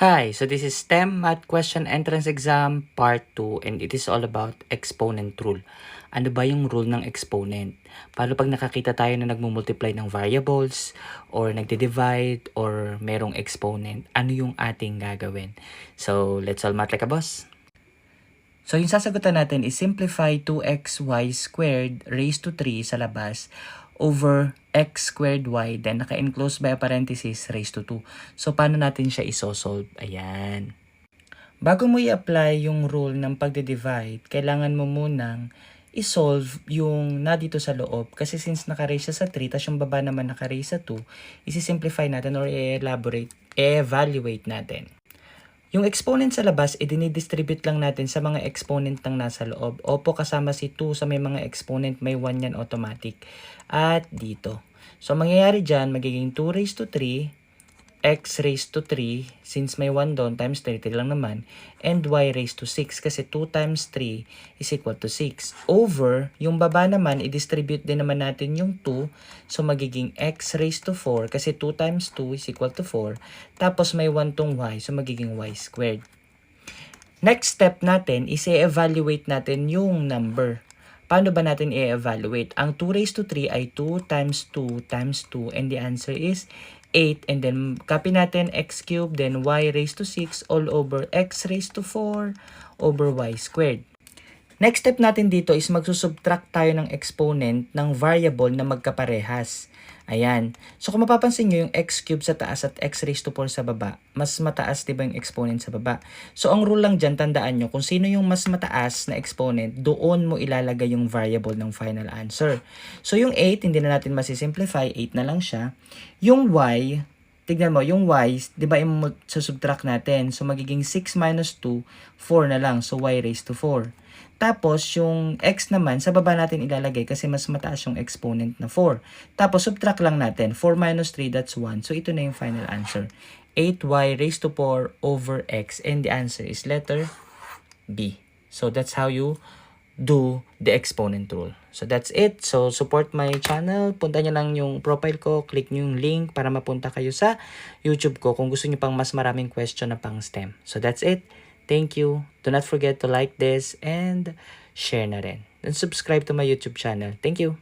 Hi, so this is STEM Math Question Entrance Exam Part 2 and it is all about exponent rule. Ano ba yung rule ng exponent? Paano pag nakakita tayo na nagmumultiply ng variables or nagdi-divide or merong exponent, ano yung ating gagawin? So, let's all math like a boss. So, yung sasagutan natin is simplify 2xy squared raised to 3 sa labas over x squared y, then naka-enclose by a parenthesis raised to 2. So, paano natin siya isosolve? Ayan. Bago mo i-apply yung rule ng pagde-divide, kailangan mo munang isolve yung na dito sa loob. Kasi since naka-raise siya sa 3, tapos yung baba naman naka-raise sa 2, isi-simplify natin or i-evaluate natin. Yung exponent sa labas, i-distribute lang natin sa mga exponent ng nasa loob. Opo, kasama si 2 sa may mga exponent, may 1 yan automatic. At dito. So, mangyayari dyan, magiging 2 raised to 3, x raised to 3, since may 1 doon, times 3 lang naman, and y raised to 6, kasi 2 times 3 is equal to 6. Over, yung baba naman, i-distribute din naman natin yung 2, so magiging x raised to 4, kasi 2 times 2 is equal to 4, tapos may 1 tong y, so magiging y squared. Next step natin is i-evaluate natin yung number. Paano ba natin i-evaluate? Ang 2 raised to 3 ay 2 times 2 times 2 and the answer is 8. And then copy natin x cubed, then y raised to 6 all over x raised to 4 over y squared. Next step natin dito is magsusubtract tayo ng exponent ng variable na magkaparehas. Ayan. So kung mapapansin nyo yung x cubed sa taas at x raised to 4 sa baba, mas mataas diba yung exponent sa baba? So ang rule lang dyan, tandaan nyo, kung sino yung mas mataas na exponent, doon mo ilalagay yung variable ng final answer. So yung 8, hindi na natin masisimplify, 8 na lang siya. Yung y, tignan mo, yung y, di ba subtract natin? So magiging 6 minus 2, 4 na lang. So y raised to 4. Tapos, yung x naman, sa baba natin ilalagay kasi mas mataas yung exponent na 4. Tapos, subtract lang natin. 4 minus 3, that's 1. So, ito na yung final answer. 8y raised to 4 over x. And the answer is letter B. So, that's how you do the exponent rule. So, that's it. So, support my channel. Punta nyo lang yung profile ko. Click nyo yung link para mapunta kayo sa YouTube ko kung gusto nyo pang mas maraming question na pang STEM. So, that's it. Thank you. Do not forget to like this and share na rin. And subscribe to my YouTube channel. Thank you.